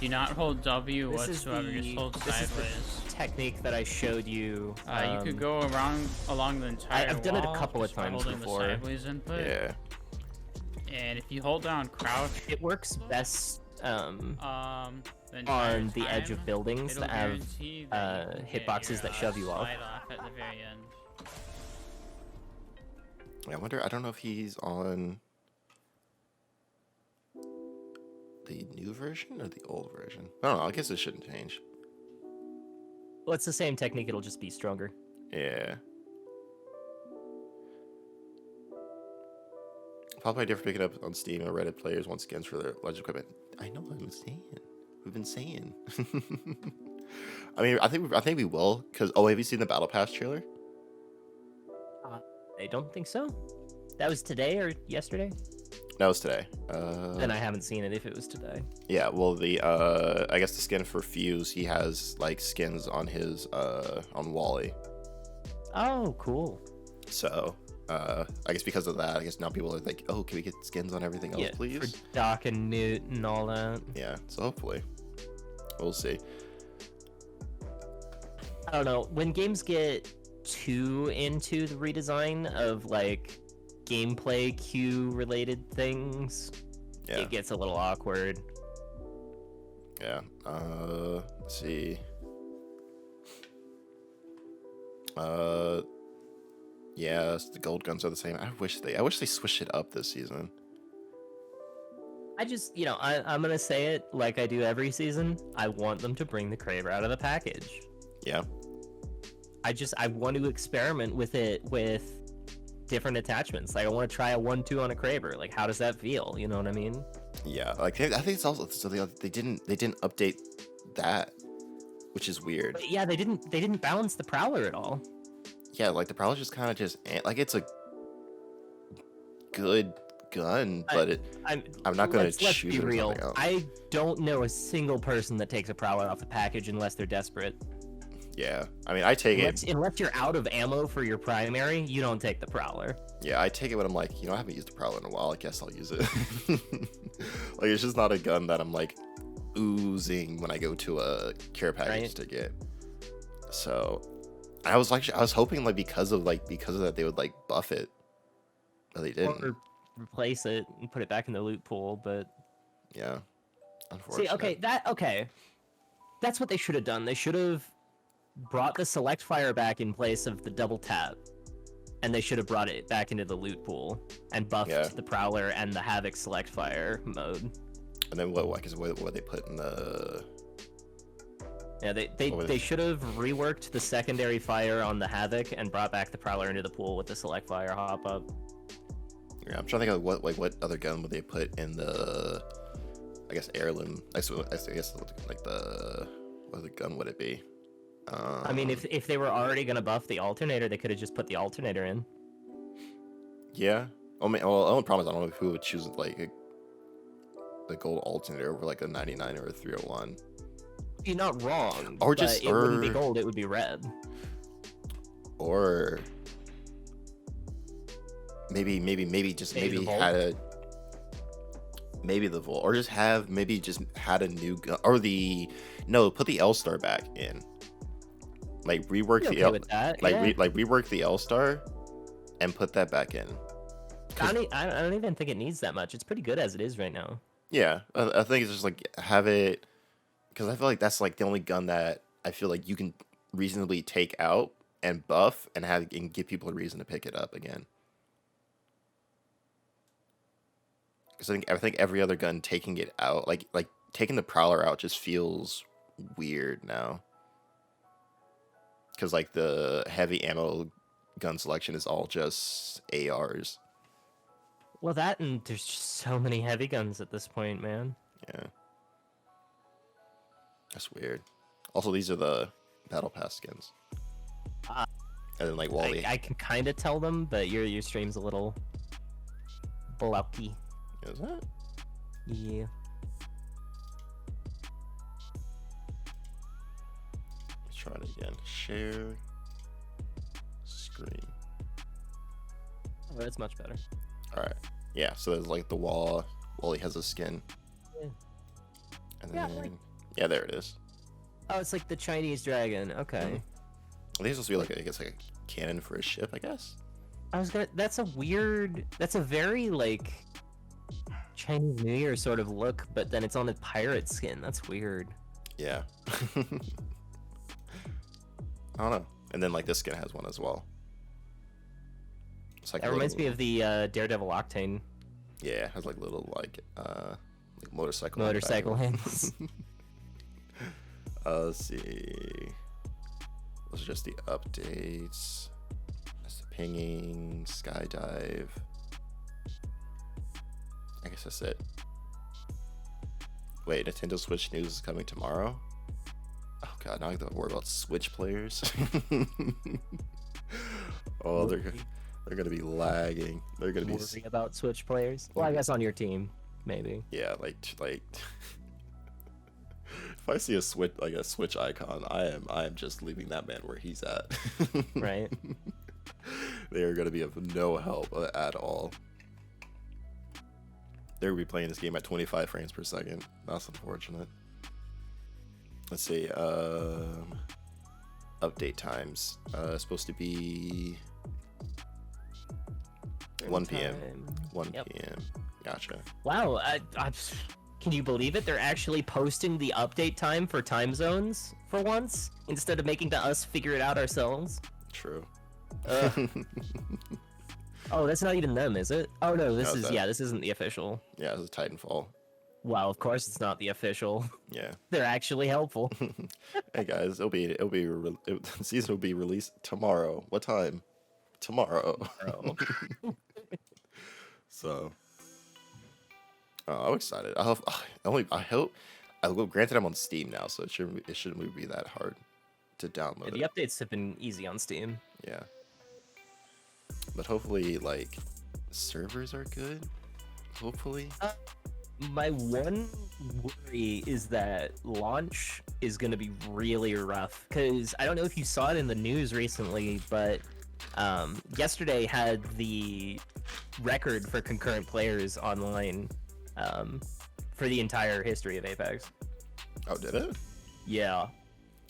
do not hold W whatsoever, just hold sideways. This is the technique that I showed you. You could go along the entire I've done it a couple of times holding before. The sideways input. Yeah. And if you hold down crouch, it works best on the edge of buildings that have hitboxes that shove you off. At the very end. I wonder. I don't know if he's on the new version or the old version. I don't know. I guess it shouldn't change. Well, it's the same technique. It'll just be stronger. Yeah. Probably different picking up on Steam or Reddit players want skins for their Legend equipment. I know what I'm saying. We've been saying. I mean, I think we will. Cause have you seen the Battle Pass trailer? I don't think so. That was today or yesterday? That was today. Then I haven't seen it if it was today. Yeah, well I guess the skin for Fuse, he has like skins on his on Wally. Oh, cool. So I guess because of that, I guess now people are like, oh, can we get skins on everything else, please? For Doc and Newt and all that. Yeah, so hopefully. We'll see. I don't know. When games get too into the redesign of like gameplay queue related things, it gets a little awkward. Yeah. Let's see. Yeah, the gold guns are the same. I wish they switched it up this season. I just, I'm gonna say it like I do every season. I want them to bring the Kraber out of the package. Yeah. I want to experiment with it with different attachments. Like I want to try a 1-2 on a Kraber. Like how does that feel? You know what I mean? Yeah. Like I think it's also so they didn't update that, which is weird. But yeah, they didn't balance the Prowler at all. Yeah, like the Prowler's just kind of just like it's a good gun, but I'm not gonna let's choose be it or real. something else. I don't know a single person that takes a Prowler off the package unless they're desperate. Yeah, I mean I take it unless you're out of ammo for your primary, you don't take the Prowler. Yeah, I take it when I'm like, I haven't used the Prowler in a while. I guess I'll use it. Like it's just not a gun that I'm like oozing when I go to a care package to get. So I was hoping like because of that they would like buff it, but they didn't. Or replace it and put it back in the loot pool, but yeah, unfortunately. See, okay, that's what they should have done. They should have brought the select fire back in place of the double tap, and they should have brought it back into the loot pool and buffed the Prowler and the Havoc select fire mode. And then what they put in the? Yeah, they should have reworked the secondary fire on the Havoc and brought back the Prowler into the pool with the select fire hop up. Yeah, I'm trying to think of what other gun would they put in the, I guess heirloom. I guess like what other gun would it be? I mean, if they were already gonna buff the alternator, they could have just put the alternator in. Yeah. Oh man. Well, the only problem is I don't know who would choose like the gold alternator over like a 99 or a 301. You're not wrong. Or just it wouldn't be gold; it would be red. Or maybe had a the Volt, or just had a new gun, or put the L-Star back in. Like rework rework the L-Star and put that back in. I don't even think it needs that much. It's pretty good as it is right now. Yeah, I think it's just like have it, because I feel like that's like the only gun that I feel like you can reasonably take out and buff and give people a reason to pick it up again. Because I think every other gun taking it out, like taking the Prowler out, just feels weird now. Because like the heavy ammo gun selection is all just ARs. Well, that and there's just so many heavy guns at this point, man. Yeah. That's weird. Also, these are the Battle Pass skins. And then like Wally. I can kind of tell them, but your stream's a little blocky. Is that? Yeah. Let's try it again. Share screen. Oh, that's much better. All right. Yeah. So there's like the wall. Wally has a skin. Yeah. And then yeah, there it is. Oh, it's like the Chinese dragon. Okay. I think it's supposed to be like like a cannon for a ship, I guess. That's a very like Chinese New Year sort of look, but then it's on a pirate skin. That's weird. Yeah. I don't know. And then like this skin has one as well. It's like that reminds me of the Daredevil Octane. Yeah, it has like little like motorcycle hands. Let's see. Those are just the updates. That's the pinging, skydive. I guess that's it. Wait, Nintendo Switch news is coming tomorrow? Oh god, now I have to worry about Switch players. Oh, they're gonna be lagging. They're gonna be worry about Switch players. Well, I guess on your team, maybe. Yeah, like if I see a Switch icon, I am just leaving that man where he's at. Right. They are gonna be of no help at all. They're gonna be playing this game at 25 frames per second. That's unfortunate. Let's see. Update times. Supposed to be 1 p.m. 1 p.m. Gotcha. Wow. Can you believe it? They're actually posting the update time for time zones for once, instead of making us figure it out ourselves. True. Oh, that's not even them, is it? Oh no, this No, is that- yeah, this isn't the official. Yeah, this is Titanfall. Well, of course it's not the official. Yeah. They're actually helpful. Hey guys, the season will be released tomorrow. What time? Tomorrow. Oh. So, I'm excited. Granted, I'm on Steam now, so it shouldn't really be that hard to download The it. updates have been easy on Steam. Yeah. But hopefully, like, servers are good. Hopefully. My one worry is that launch is going to be really rough, because I don't know if you saw it in the news recently, but yesterday had the record for concurrent players online for the entire history of Apex. Oh, did it? Yeah.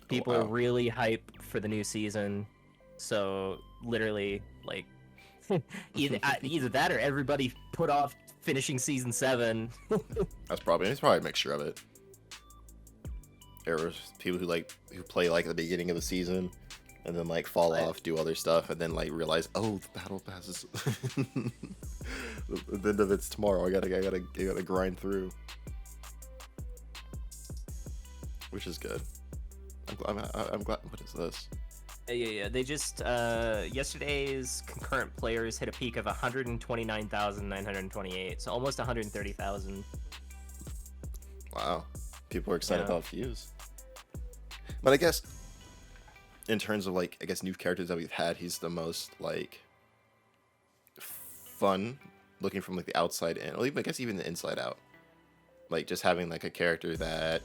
People wow. are really hype for the new season, so literally, like, either that or everybody put off finishing season 7. It's probably a mixture of it. There was people who play like at the beginning of the season and then like fall off, do other stuff, and then like realize, oh, the battle pass is the end of it's tomorrow. I gotta grind through, which is good. I'm glad. What is this? Yeah. They just yesterday's concurrent players hit a peak of 129,928, so almost 130,000. Wow, people are excited Yeah. about Fuse. But I guess in terms of like new characters that we've had, he's the most like fun looking from like the outside in, or even, I guess even the inside out. Like just having like a character that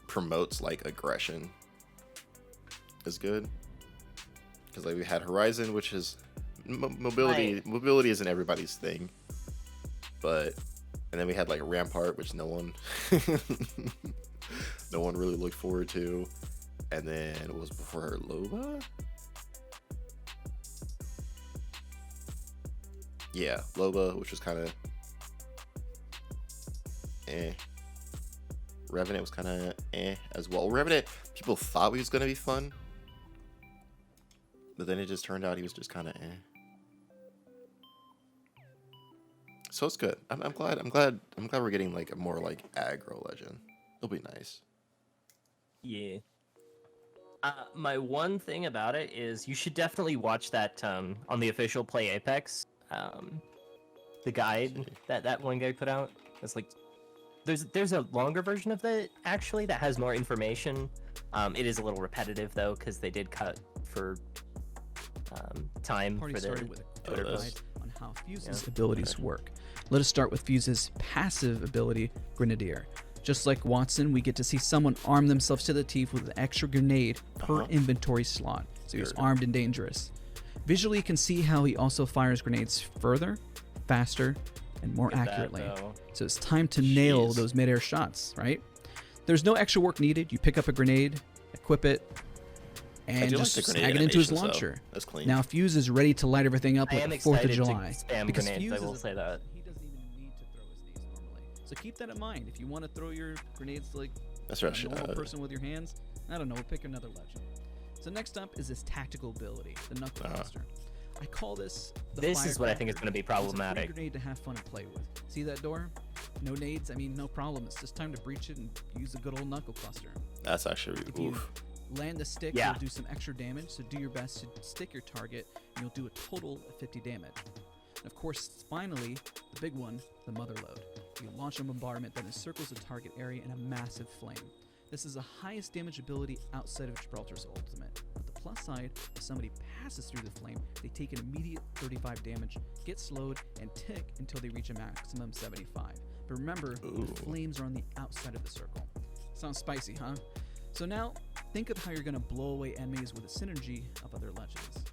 promotes like aggression is good, because like we had Horizon, which is mobility. Right. Mobility isn't everybody's thing, and then we had like Rampart, which no one really looked forward to, and then it was before her Loba. Yeah, Loba, which was kind of Revenant was kind of as well. Revenant, people thought he was gonna be fun, but then it just turned out he was just kind of So it's good. I'm glad we're getting like a more like aggro legend. It'll be nice. Yeah. My one thing about it is you should definitely watch that on the official Play Apex, the guide that one guy put out. It's like there's a longer version of it actually that has more information. It is a little repetitive though, because they did cut for time Party for started the with a Twitter quick post. guide on how Fuse's abilities work. Let us start with Fuse's passive ability, Grenadier. Just like Watson, we get to see someone arm themselves to the teeth with an extra grenade per inventory slot, so he's armed and dangerous. Visually, you can see how he also fires grenades further, faster, and more Look at that, accurately. though. So it's time to nail those mid-air shots, right? There's no extra work needed. You pick up a grenade, equip it, and just snag it into his launcher. That's clean. Now Fuse is ready to light everything up I like am the 4th of excited July. to spam Because grenades, Fuse I will is say that. he doesn't even need to throw his nades normally. So keep that in mind. If you want to throw your grenades like That's a right. normal person with your hands, I don't know, we'll pick another legend. So next up is his tactical ability, the Knuckle Cluster. I call this the This is what I think is firecracker. going to be It's a free problematic. grenade to have fun and play with. See that door? No nades? I mean, no problem. It's just time to breach it and use the good old Knuckle Cluster. That's actually If you oof. land the stick, Yeah. you'll do some extra damage, so do your best to stick your target, and you'll do a total of 50 damage. And of course, finally, the big one, the Mother Lode. You launch a bombardment that encircles the target area in a massive flame. This is the highest damage ability outside of Gibraltar's ultimate. But the plus side, if somebody passes through the flame, they take an immediate 35 damage, get slowed, and tick until they reach a maximum 75. But remember, the flames are on the outside of the circle. Sounds spicy, huh? So now, think of how you're going to blow away enemies with a synergy of other legends.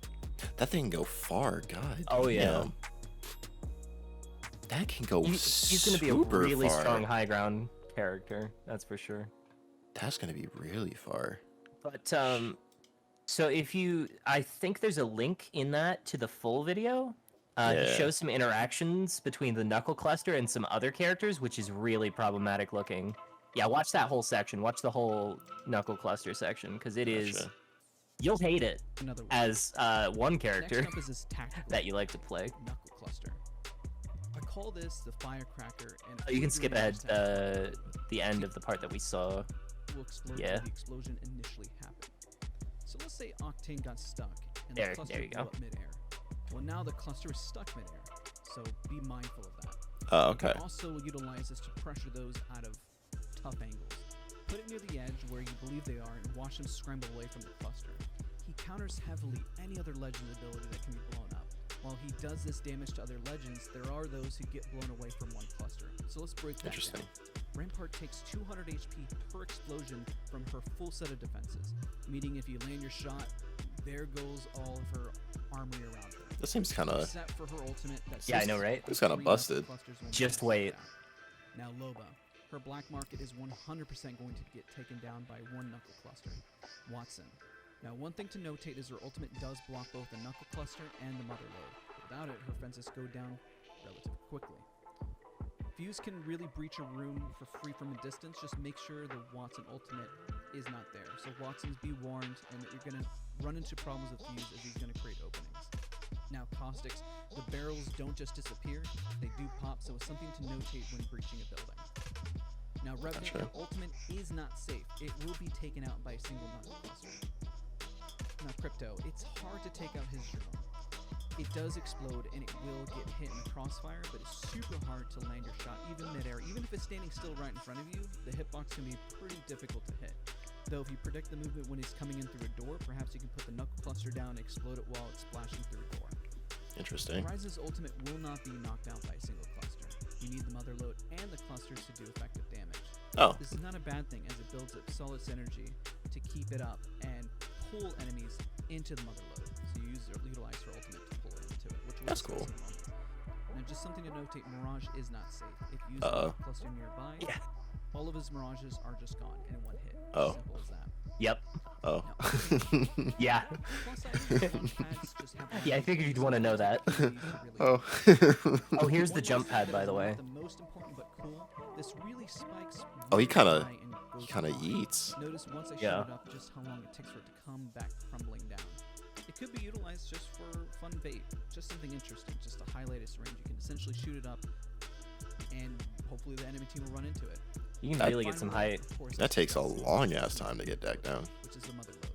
That thing can go far, God. Oh, yeah. damn. That can go He's going to be a super really far. strong high ground character, that's for sure. That's gonna be really far. But so I think there's a link in that to the full video. Yeah. He shows some interactions between the Knuckle Cluster and some other characters, which is really problematic looking. Yeah, watch that whole section. Watch the whole Knuckle Cluster section, because it is Gotcha. You'll hate it Another one. as one character Next up is this tactical that you like to play. knuckle cluster. I call this the firecracker, and Oh, you can skip ahead the the end of the part that we saw. will explode Yeah. when the explosion initially happened. So let's say Octane got stuck and There- the cluster there you blew go. up midair. Well, now the cluster is stuck midair, so be mindful of that. Oh, You can okay. also utilize this to pressure those out of tough angles. Put it near the edge where you believe they are and watch them scramble away from the cluster. He counters heavily any other legend ability that can be blown up. While he does this damage to other legends, there are those who get blown away from one cluster. So let's break that Interesting. down. Rampart takes 200 HP per explosion from her full set of defenses, meaning if you land your shot, there goes all of her armory around her. This seems kind of. Except for her ultimate that Yeah, I know, right? It's kinda three busted. clusters when Just she wait. takes it out. Now Loba. Her black market is 100% going to get taken down by one knuckle cluster. Watson. Now one thing to notate is her ultimate does block both the knuckle cluster and the mother load. Without it, her fences go down relatively quickly. Fuse can really breach a room for free from a distance. Just make sure the Watson ultimate is not there. So Watsons, be warned, and that you're going to run into problems with Fuse as he's going to create openings. Now Caustics, the barrels don't just disappear, they do pop, so it's something to notate when breaching a building. Now Revenant, Gotcha. your ultimate is not safe. It will be taken out by a single knuckle cluster. Now Crypto, it's hard to take out his drone. It does explode and it will get hit in the crossfire, but it's super hard to land your shot even midair. Even if it's standing still right in front of you, the hitbox can be pretty difficult to hit. Though if you predict the movement when it's coming in through a door, perhaps you can put the knuckle cluster down and explode it while it's splashing through a door. Interesting. Rise's ultimate will not be knocked out by a single cluster. You need the mother load and the clusters to do effective damage. Oh, This is not a bad thing as it builds up solid synergy to keep it up and pull enemies into the mother load. So you utilize her ultimate to pull it into it, which we'll That's discuss cool. in a moment. Now just something to notate, Mirage is not safe. If you use Uh-oh. a cluster nearby, Yeah. all of his Mirages are just gone in one hit. Oh. Simple as that. Yep. oh. Yeah. Plus, I think launch pads just have Yeah, I figured you'd want to know that. oh. Oh, here's the One jump thing pad, that by is the not way. The most important but cool. This really spikes. Oh, he really kinda- high and goes He kind of long. yeets. Notice once I Yeah. shoot it up, just how long it takes for it to come back crumbling down. It could be utilized just for fun bait, just something interesting, just to highlight its range. You can essentially shoot it up, and hopefully the enemy team will run into it. You can That- really get some height. Of course, That is takes a the long ass time to get that down. which is the mother load.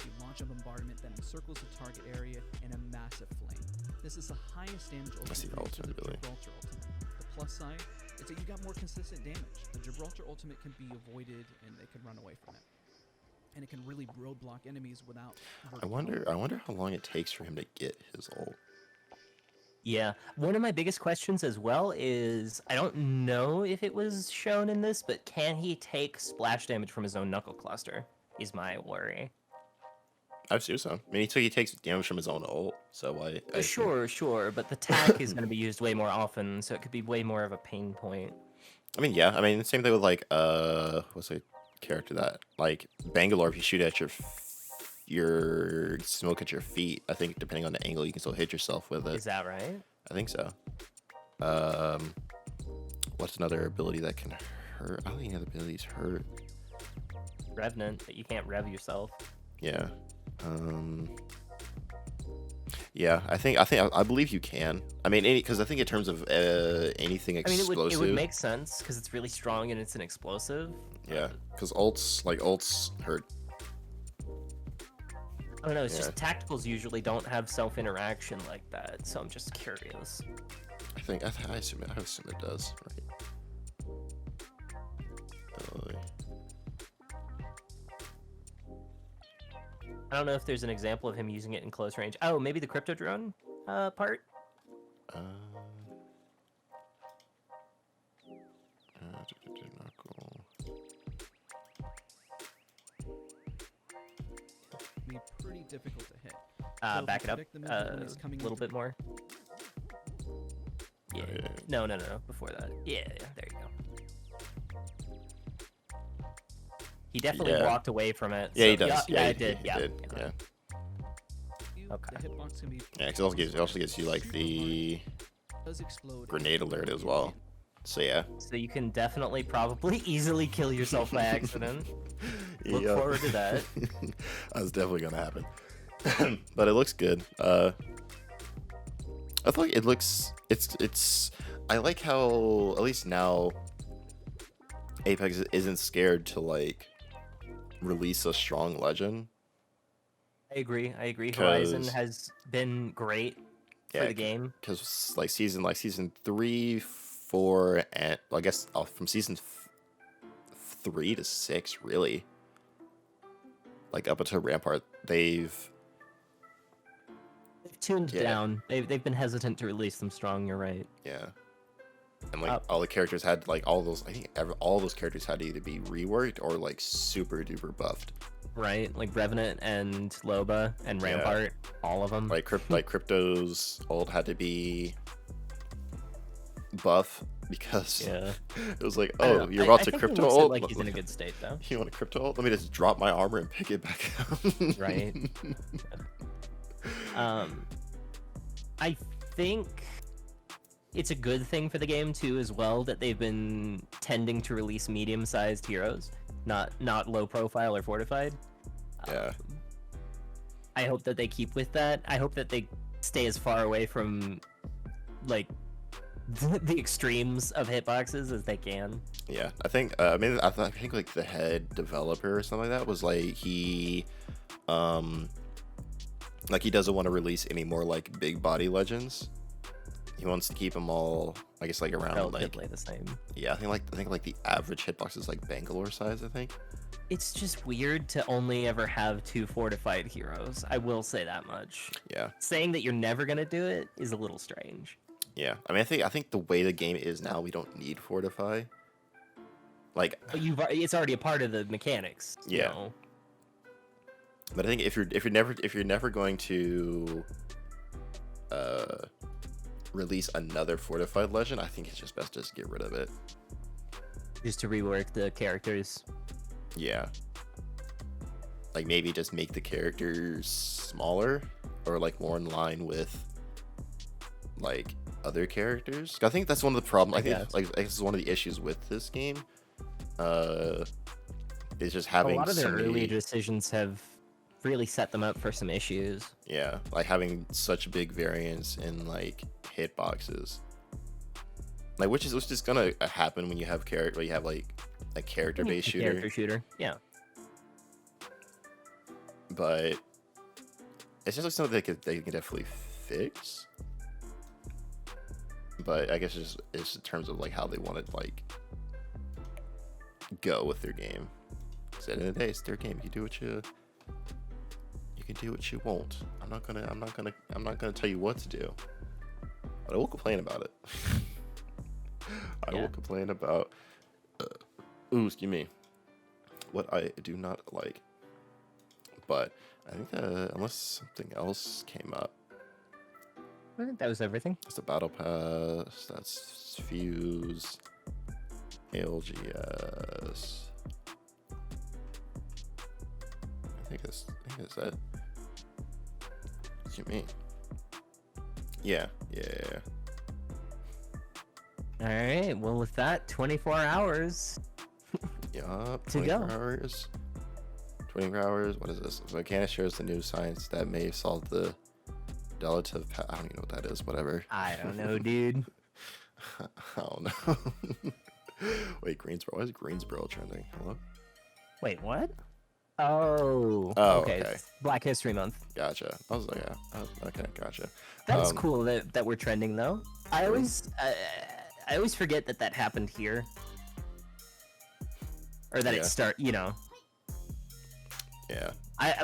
You launch a bombardment that encircles the target area in a massive flame. This is the highest damage ultimate. That's the rated to ultimate the ability. Gibraltar ultimate. The plus side is that you got more consistent damage. The Gibraltar ultimate can be avoided and they can run away from it. And it can really roadblock enemies without. I wonder how long it takes for him to get his ult. Yeah. One of my biggest questions as well is I don't know if it was shown in this, but can he take splash damage from his own knuckle cluster? Is my worry. I assume so. I mean, he takes damage from his own ult, so why? I assume- Sure, but the tack is going to be used way more often, so it could be way more of a pain point. I mean, yeah. I mean, the same thing with like what's the character that like Bangalore? If you shoot at your smoke at your feet, I think depending on the angle, you can still hit yourself with it. Is that right? I think so. What's another ability that can hurt? I don't think any other abilities hurt. Revenant, but you can't rev yourself. Yeah. Yeah, I believe you can. I mean, because I think in terms of anything I mean, explosive. it would make sense because it's really strong and it's an explosive. Yeah, because ults hurt. I don't know. It's Yeah. just tacticals usually don't have self-interaction like that, so I'm just curious. I assume it does. Right. I don't know if there's an example of him using it in close range. Oh, maybe the crypto drone part. Be pretty difficult to hit. So if Back you it up predict the movement when it's a coming in little through- bit more. Yeah. yeah. No. Before that. Yeah. There you go. He definitely Yeah. walked away from it. Yeah, he so- does. Yeah, I he did. Yeah. Yeah. you, Okay. The hitbox can be Yeah, because it also gives you like the does explode grenade alert as well. So yeah. So you can definitely probably easily kill yourself by accident. Look forward to that. That's definitely gonna happen. But it looks good. I feel like it looks. It's. I like how at least now Apex isn't scared to like release a strong legend. I agree. Horizon 'Cause- has been great for the game. Because like season 3, 4, and I guess from season 3 to 6, really, like up until Rampart, they've Tuned down. They've been hesitant to release them strong. You're right. yeah, and like all the characters had like all those. I think all those characters had to either be reworked or like super duper buffed. Right, like Revenant and Loba and Rampart, all of them. Like Crypto's ult had to be buff because it was like, oh, you're about to Crypto ult. Like he's in a good state though. You want a Crypto ult? Let me just drop my armor and pick it back up. Right. I think it's a good thing for the game too, as well, that they've been tending to release medium-sized heroes, not low profile or fortified. Yeah. I hope that they keep with that. I hope that they stay as far away from like the extremes of hitboxes as they can. Yeah, I think I think like the head developer or something like that was like he doesn't want to release any more like big body legends. He wants to keep them all, I guess, like around relatively the same. Yeah, I think like the average hitbox is like Bangalore size, I think. It's just weird to only ever have 2 fortified heroes. I will say that much. Yeah. Saying that you're never gonna do it is a little strange. Yeah, I mean, I think the way the game is now, we don't need fortify. Like, but it's already a part of the mechanics. Yeah. You know? But I think if you're never going to release another fortified legend, I think it's just best to just get rid of it. Just to rework the characters. Yeah. Like maybe just make the characters smaller or like more in line with like other characters. I think that's one of the problems. I think this is one of the issues with this game. Is just having a lot of their so many, early decisions have really set them up for some issues. Yeah, like having such big variance in like hitboxes. Like which is gonna happen when you have like a character-based shooter. Character shooter, yeah. But it's just like something they can definitely fix. But I guess it's in terms of like how they want to like go with their game. 'Cause at the end of the day, it's their game. You can do what you want. I'm not gonna tell you what to do. But I will complain about it. I will complain about excuse me, what I do not like. But I think unless something else came up, I think that was everything. that's the battle pass. That's Fuse, ALGS. I think that's that. What you mean? Yeah. All right. Well, with that, 24 hours. Yup. To 24 go. hours. 24 hours. What is this? So Canon shares the new science that may solve the relative. I don't even know what that is. Whatever. I don't know, dude. I don't know. Wait, Greensboro. Why is Greensboro trending? Hello? Wait, what? Oh. Oh, okay. okay. It's Black History Month. Gotcha. I was like, yeah. Okay, gotcha. That's cool that we're trending though. I always forget that happened here, or that it start. You know. Yeah. I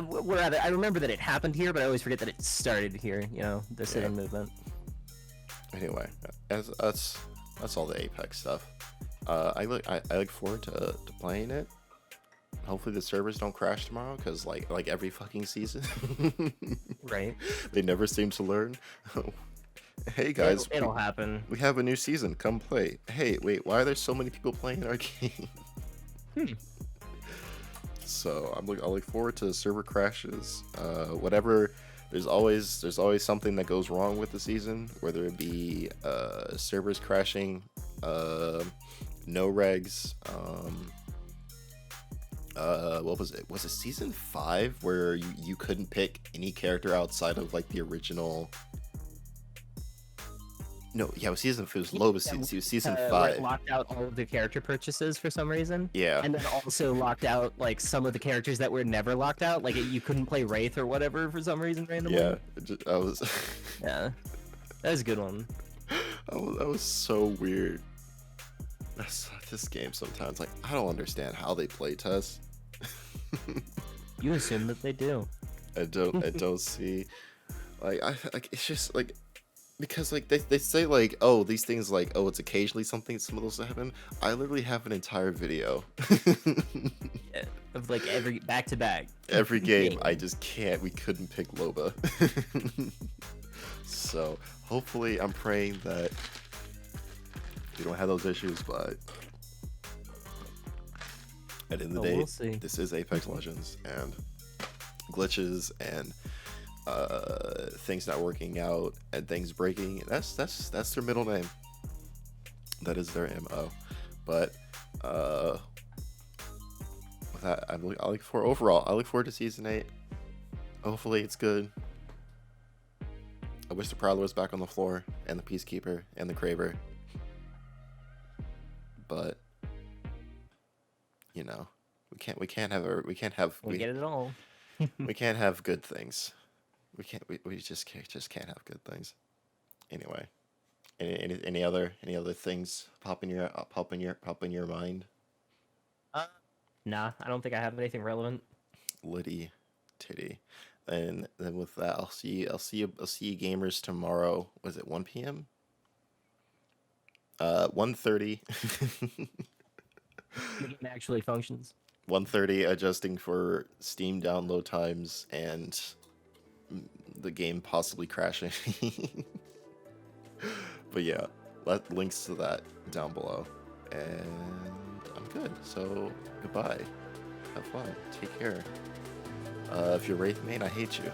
remember that it happened here, but I always forget that it started here. You know, the sit-in movement. Anyway, that's all the Apex stuff. I look forward to playing it. Hopefully the servers don't crash tomorrow, because like every fucking season, Right. they never seem to learn. Hey guys, it'll happen. We have a new season. Come play. Hey, wait, why are there so many people playing our game? So I look forward to server crashes. Whatever. There's always something that goes wrong with the season, whether it be servers crashing No regs. What was it? Was it season 5 where you couldn't pick any character outside of like the original? No, yeah, it was season. It was Lode. It was season Where 5. it locked out all of the character purchases for some reason. Yeah. And then also locked out like some of the characters that were never locked out. Like you couldn't play Wraith or whatever for some reason randomly. Yeah, I was. Yeah, that was a good one. That was so weird. This game sometimes, like, I don't understand how they play test. You assume that they do. I don't see, like, it's just like, because like they say like, oh, these things like, oh, it's occasionally something some of those happen. I literally have an entire video Yeah, of like every back to back. every game. I just can't. We couldn't pick Loba. So hopefully, I'm praying that we don't have those issues, but at the end of the day, we'll see. this is Apex Legends, and glitches and things not working out and things breaking. That's their middle name. That is their MO. But with that, I look forward to season 8. Hopefully, it's good. I wish the Prowler was back on the floor, and the Peacekeeper, and the Craver. But you know, we can't have We get it all. we can't have good things. We just can't have good things. Anyway, any other things pop in your mind? Nah, I don't think I have anything relevant. Liddy titty. And then with that, I'll see you gamers tomorrow. Was it 1 p.m.? 1:30. The game actually functions. 1:30, adjusting for Steam download times and the game possibly crashing. But yeah, links to that down below. And I'm good. So goodbye. Have fun. Take care. If you're Wraith main, I hate you.